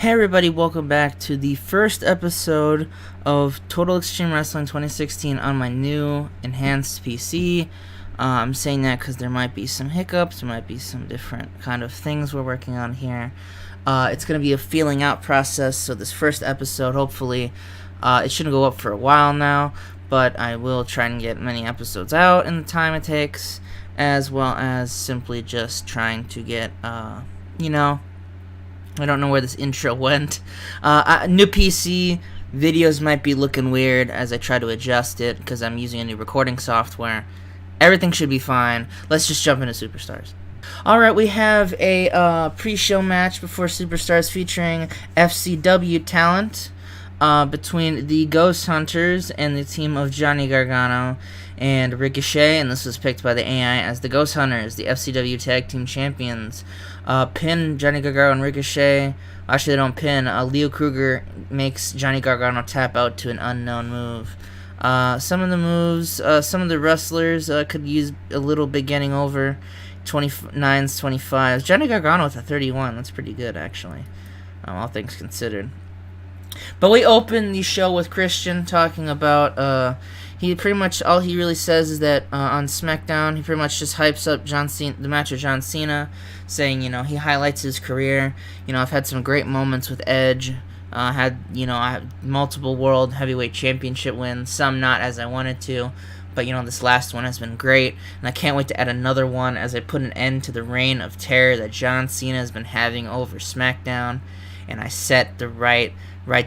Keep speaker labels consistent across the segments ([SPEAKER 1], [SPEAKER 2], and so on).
[SPEAKER 1] Hey everybody, welcome back to the first episode of Total Extreme Wrestling 2016 on my new enhanced PC. I'm saying that because there might be some hiccups, there might be some different kind of things we're working on here. It's going to be a feeling out process, so this first episode, hopefully, it shouldn't go up for a while now, but I will try and get many episodes out in the time it takes, as well as simply just trying to get, I don't know where this intro went. New PC videos might be looking weird as I try to adjust it because I'm using a new recording software. Everything should be fine. Let's just jump into Superstars. Alright, we have a pre-show match before Superstars featuring FCW talent between the Ghost Hunters and the team of Johnny Gargano and Ricochet, and this was picked by the AI as the Ghost Hunters, the FCW Tag Team Champions. Pin Johnny Gargano and Ricochet. Actually, they don't pin. Leo Kruger makes Johnny Gargano tap out to an unknown move. Some of the moves, some of the wrestlers could use a little bit getting over. 29s, 25s. Johnny Gargano with a 31. That's pretty good, actually, all things considered. But we open the show with Christian talking about, he pretty much, all he really says is that on SmackDown, he pretty much just hypes up John Cena, the match with John Cena, saying, he highlights his career. I've had some great moments with Edge. I had multiple World Heavyweight Championship wins, some not as I wanted to. But, this last one has been great, and I can't wait to add another one as I put an end to the reign of terror that John Cena has been having over SmackDown, and I set the right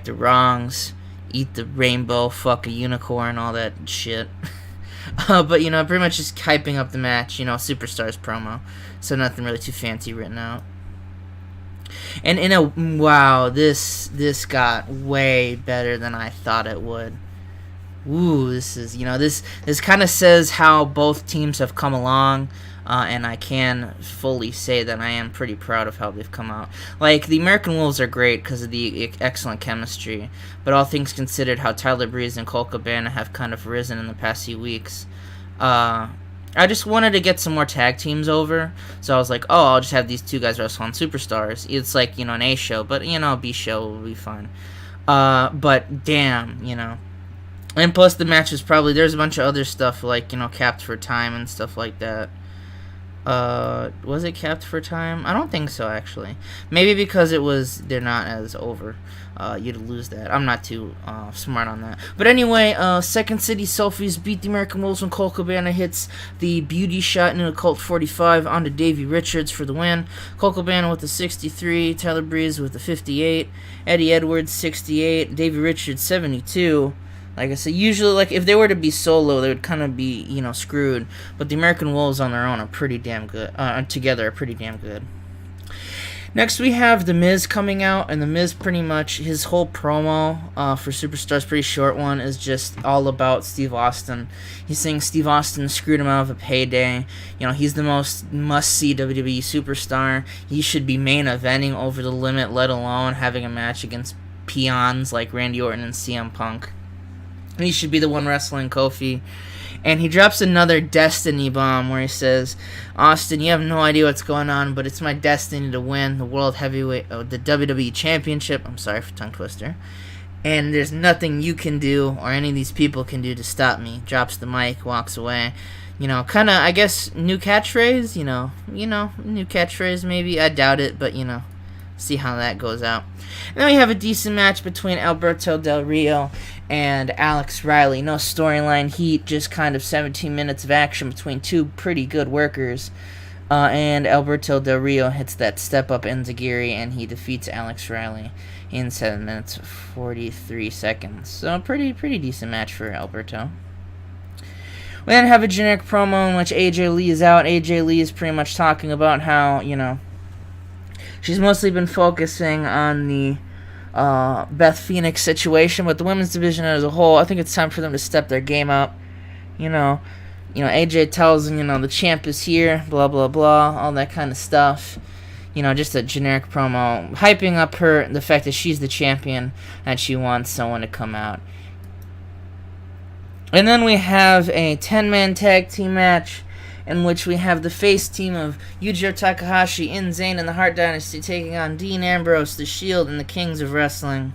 [SPEAKER 1] the wrongs, eat the rainbow, fuck a unicorn, all that shit. But, pretty much just hyping up the match, Superstars promo, so nothing really too fancy written out. And wow, this got way better than I thought it would. Ooh, this is, this kind of says how both teams have come along, and I can fully say that I am pretty proud of how they've come out. Like, the American Wolves are great because of the excellent chemistry, but all things considered, how Tyler Breeze and Cole Cabana have kind of risen in the past few weeks. I just wanted to get some more tag teams over, so I was like, oh, I'll just have these two guys wrestle on Superstars. It's like, an A show, but, a B show will be fine. But, damn, And plus, the match was probably, there's a bunch of other stuff, like, capped for time and stuff like that. Was it capped for time? I don't think so, actually. Maybe because they're not as over. You'd lose that. I'm not too smart on that. But anyway, Second City Selfies beat the American Wolves when Cole Cabana hits the beauty shot into a Colt 45 onto Davey Richards for the win. Cole Cabana with the 63, Tyler Breeze with the 58, Eddie Edwards 68, Davey Richards 72. Like I said, usually, like, if they were to be solo, they would kind of be, screwed. But the American Wolves on their own are pretty damn good. Together are pretty damn good. Next, we have The Miz coming out, and The Miz pretty much, his whole promo for Superstars, pretty short one, is just all about Steve Austin. He's saying Steve Austin screwed him out of a payday. He's the most must-see WWE superstar. He should be main eventing Over the Limit, let alone having a match against peons like Randy Orton and CM Punk. He should be the one wrestling Kofi. And he drops another destiny bomb where he says, Austin, you have no idea what's going on, but it's my destiny to win the World Heavyweight, the WWE Championship. I'm sorry for tongue twister. And there's nothing you can do or any of these people can do to stop me. Drops the mic, walks away. Kind of, I guess, new catchphrase, new catchphrase maybe. I doubt it, but, see how that goes out. And then we have a decent match between Alberto Del Rio and Alex Riley. No storyline heat, just kind of 17 minutes of action between two pretty good workers. And Alberto Del Rio hits that step-up enziguri, and he defeats Alex Riley in 7 minutes 43 seconds. So pretty decent match for Alberto. We then have a generic promo in which AJ Lee is out. AJ Lee is pretty much talking about how, she's mostly been focusing on the Beth Phoenix situation, but the women's division as a whole, I think it's time for them to step their game up. AJ tells him, the champ is here, blah, blah, blah, all that kind of stuff. Just a generic promo, hyping up the fact that she's the champion and she wants someone to come out. And then we have a 10-man tag team match in which we have the face team of Yujiro, Takahashi, InZayn, and the Hart Dynasty taking on Dean Ambrose, The Shield, and the Kings of Wrestling.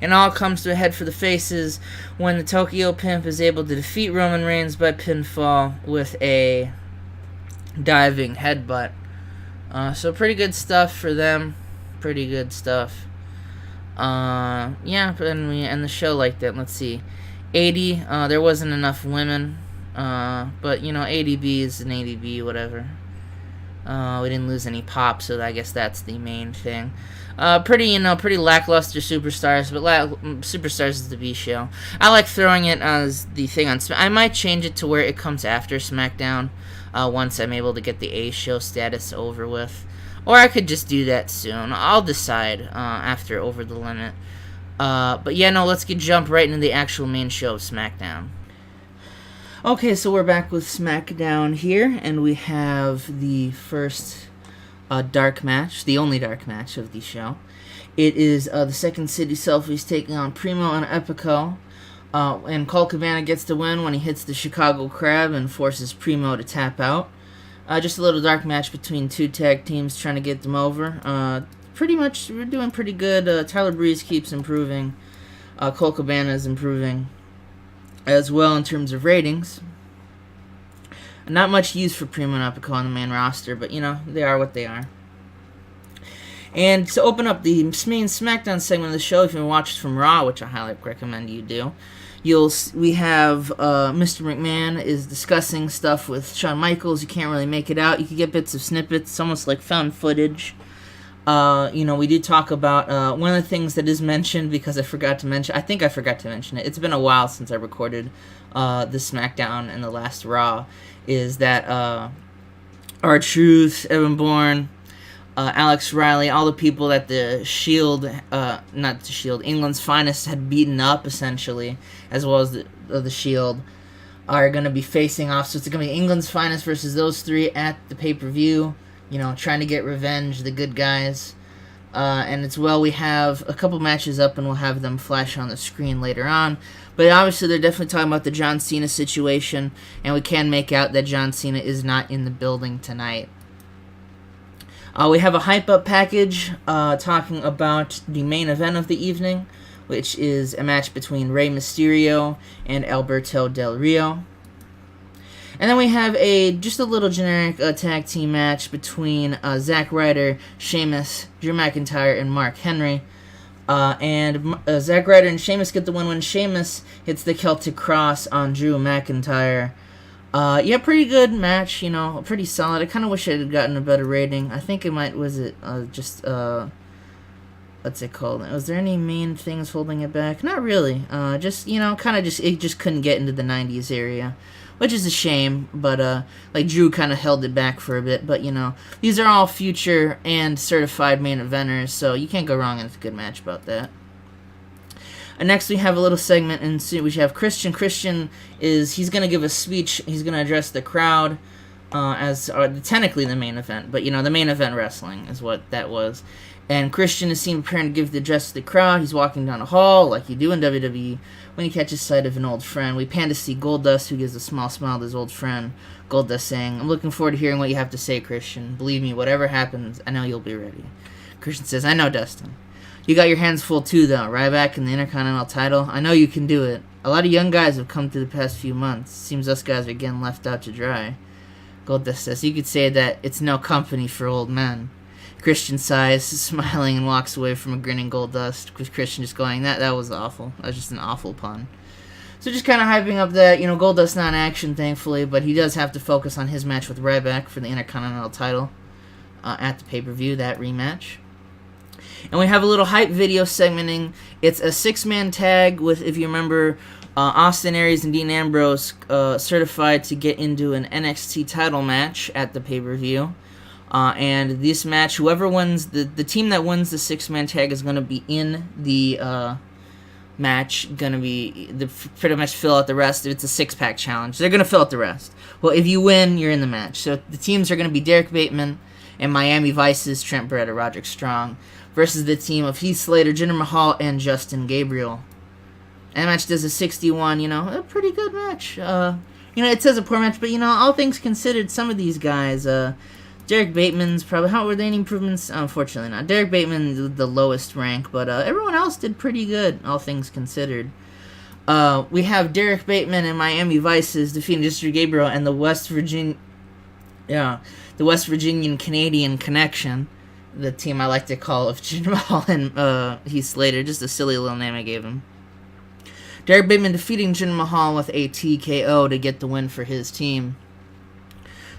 [SPEAKER 1] And all comes to a head for the faces when the Tokyo Pimp is able to defeat Roman Reigns by pinfall with a diving headbutt. So pretty good stuff for them. Pretty good stuff. Yeah, and we end the show like that. Let's see. 80, there wasn't enough women. But, you know, ADB is an ADB, whatever. We didn't lose any pop, so I guess that's the main thing. Pretty lackluster superstars, but superstars is the B show. I like throwing it as the thing on I might change it to where it comes after SmackDown, once I'm able to get the A show status over with. Or I could just do that soon. I'll decide, after Over the Limit. But yeah, no, let's jump right into the actual main show of SmackDown. Okay, so we're back with SmackDown here, and we have the first dark match, the only dark match of the show. It is the Second City Selfies taking on Primo and Epico, and Colt Cabana gets the win when he hits the Chicago Crab and forces Primo to tap out. Just a little dark match between two tag teams trying to get them over. Pretty much, we're doing pretty good. Tyler Breeze keeps improving. Colt Cabana is improving as well in terms of ratings. Not much use for Primo and Epico on the main roster, but, you know, they are what they are. And to open up the main SmackDown segment of the show, if you watched from Raw, which I highly recommend you do, we have Mr. McMahon is discussing stuff with Shawn Michaels. You can't really make it out. You can get bits of snippets. It's almost like found footage. You know, we did talk about one of the things that is mentioned, because I forgot to mention. I think I forgot to mention it. It's been a while since I recorded the SmackDown and the last Raw. Is that R-Truth, Evan Bourne, Alex Riley, all the people that the Shield, not the Shield, England's Finest had beaten up, essentially, as well as the Shield, are going to be facing off. So it's going to be England's Finest versus those three at the pay-per-view, you know, trying to get revenge, the good guys. And it's, well, we have a couple matches up, and we'll have them flash on the screen later on. But obviously, they're definitely talking about the John Cena situation, and we can make out that John Cena is not in the building tonight. We have a hype-up package talking about the main event of the evening, which is a match between Rey Mysterio and Alberto Del Rio. And then we have just a little generic tag team match between Zack Ryder, Sheamus, Drew McIntyre, and Mark Henry. And Zack Ryder and Sheamus get the win when Sheamus hits the Celtic Cross on Drew McIntyre. Yeah, pretty good match, you know, pretty solid. I kind of wish it had gotten a better rating. I think it might, what's it called? Was there any main things holding it back? Not really. Just, you know, it just couldn't get into the 90s area, which is a shame, but, like, Drew kind of held it back for a bit, but, you know, these are all future and certified main eventers, so you can't go wrong, and it's a good match about that. And next we have a little segment, and we have Christian. Christian he's going to give a speech, he's going to address the crowd, as technically the main event, but, you know, the main event wrestling is what that was. And Christian is seen preparing to give the address to the crowd. He's walking down a hall, like you do in WWE, when he catches sight of an old friend. We pan to see Goldust, who gives a small smile to his old friend. Goldust saying, "I'm looking forward to hearing what you have to say, Christian. Believe me, whatever happens, I know you'll be ready." Christian says, "I know, Dustin. You got your hands full too, though. Ryback and the Intercontinental title. I know you can do it. A lot of young guys have come through the past few months. Seems us guys are getting left out to dry." Goldust says, "You could say that it's no company for old men." Christian sighs, smiling, and walks away from a grinning Goldust, with Christian just going, that was awful. That was just an awful pun. So just kind of hyping up that, you know, Goldust's not in action, thankfully, but he does have to focus on his match with Ryback for the Intercontinental title at the pay-per-view, that rematch. And we have a little hype video segmenting. It's a 6-man tag with, if you remember, Austin Aries and Dean Ambrose certified to get into an NXT title match at the pay-per-view. And this match, whoever wins, the team that wins the 6-man tag is going to be in the match, going to be pretty much fill out the rest. It's a 6-pack challenge. They're going to fill out the rest. Well, if you win, you're in the match. So the teams are going to be Derek Bateman and Miami Vice's Trent Beretta, Roderick Strong, versus the team of Heath Slater, Jinder Mahal, and Justin Gabriel. And the match does a 61, you know, a pretty good match. It says a poor match, but, all things considered, some of these guys, Derek Bateman's probably, how were there any improvements? Unfortunately not. Derek Bateman, the lowest rank, but everyone else did pretty good, all things considered. We have Derek Bateman and Miami Vices defeating District Gabriel and the West Virginian Canadian Connection, the team I like to call of Jinder Mahal and Heath Slater, just a silly little name I gave him. Derek Bateman defeating Jinder Mahal with a TKO to get the win for his team.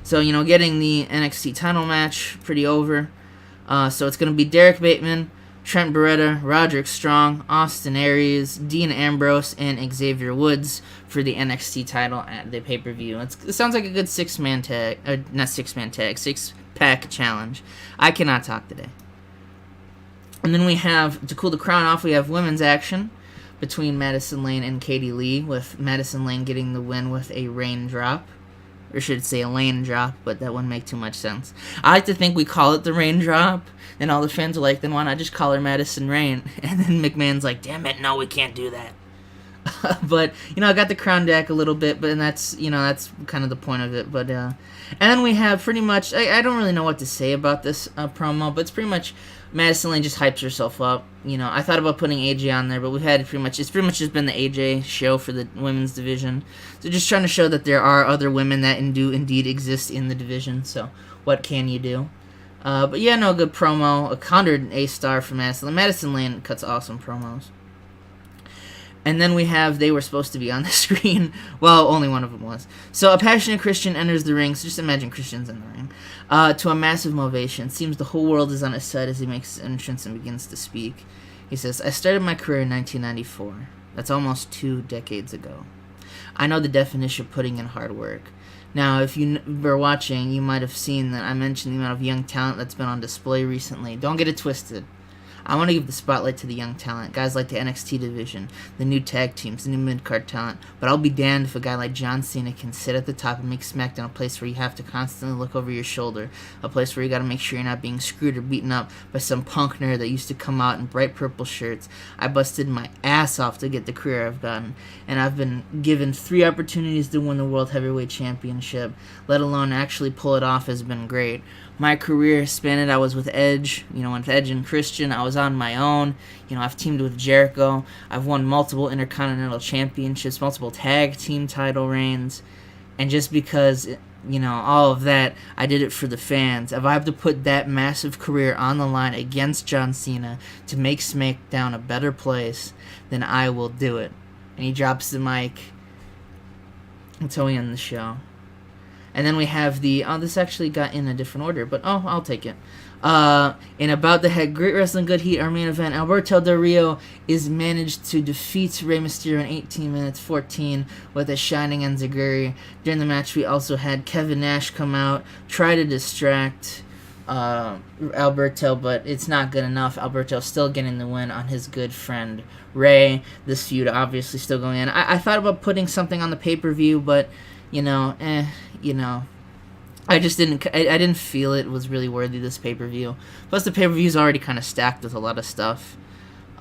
[SPEAKER 1] So, getting the NXT title match pretty over. So it's going to be Derek Bateman, Trent Beretta, Roderick Strong, Austin Aries, Dean Ambrose, and Xavier Woods for the NXT title at the pay-per-view. It sounds like a good six-pack challenge. I cannot talk today. And then we have, to cool the crown off, we have women's action between Madison Lane and Katie Lee, with Madison Lane getting the win with a raindrop. Or should say a lane drop, but that wouldn't make too much sense. I like to think we call it the raindrop, and all the fans are like, then why not just call her Madison Rain? And then McMahon's like, damn it, no, we can't do that. But, I got the crown deck a little bit, but that's kind of the point of it. But, and then we have pretty much, I don't really know what to say about this promo, but it's pretty much Madison Lane just hypes herself up. I thought about putting AJ on there, but it's pretty much just been the AJ show for the women's division. So just trying to show that there are other women that do indeed exist in the division. So what can you do? But yeah, no, good promo. A 100 A-star for Madison Lane. Madison Lane cuts awesome promos. And then we have, they were supposed to be on the screen. Well, only one of them was. So a passionate Christian enters the ring. So just imagine Christian's in the ring. To a massive ovation. Seems the whole world is on his side as he makes his entrance and begins to speak. He says, I started my career in 1994. That's almost 2 decades ago. I know the definition of putting in hard work. Now, if you were watching, you might have seen that I mentioned the amount of young talent that's been on display recently. Don't get it twisted. I want to give the spotlight to the young talent, guys like the NXT division, the new tag teams, the new mid-card talent, but I'll be damned if a guy like John Cena can sit at the top and make SmackDown a place where you have to constantly look over your shoulder, a place where you got to make sure you're not being screwed or beaten up by some punk nerd that used to come out in bright purple shirts. I busted my ass off to get the career I've gotten, and I've been given 3 opportunities to win the World Heavyweight Championship, let alone actually pull it off has been great. My career spanned, I was with Edge, with Edge and Christian. I was on my own. I've teamed with Jericho. I've won multiple Intercontinental Championships, multiple tag team title reigns. And just because, all of that, I did it for the fans. If I have to put that massive career on the line against John Cena to make SmackDown a better place, then I will do it. And he drops the mic until we end the show. And then we have this actually got in a different order, but I'll take it. In About the Head, Great Wrestling Good Heat, our main event, Alberto Del Rio is managed to defeat Rey Mysterio in 18 minutes 14 with a shining enziguri. During the match, we also had Kevin Nash come out, try to distract Alberto, but it's not good enough. Alberto still getting the win on his good friend Rey. This feud obviously still going in. I thought about putting something on the pay-per-view, but I just didn't. I didn't feel it was really worthy this pay-per-view. Plus, the pay-per-view is already kind of stacked with a lot of stuff.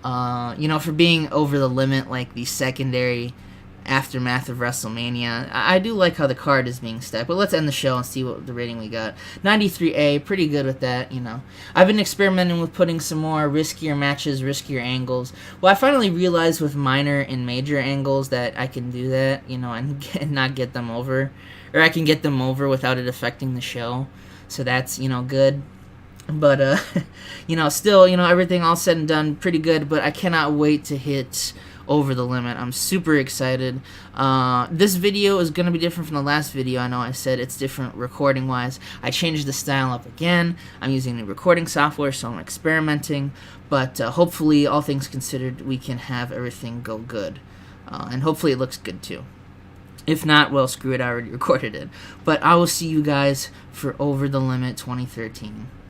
[SPEAKER 1] For being Over the Limit, like the secondary aftermath of WrestleMania, I do like how the card is being stacked. But let's end the show and see what the rating we got. 93A, pretty good with that. I've been experimenting with putting some more riskier matches, riskier angles. Well, I finally realized with minor and major angles that I can do that, and not get them over. Or I can get them over without it affecting the show. So that's, good. But, still, everything all said and done, pretty good. But I cannot wait to hit Over the Limit. I'm super excited. This video is going to be different from the last video. I know I said it's different recording-wise. I changed the style up again. I'm using new recording software, so I'm experimenting. But hopefully, all things considered, we can have everything go good. And hopefully it looks good, too. If not, well, screw it, I already recorded it. But I will see you guys for Over the Limit 2013.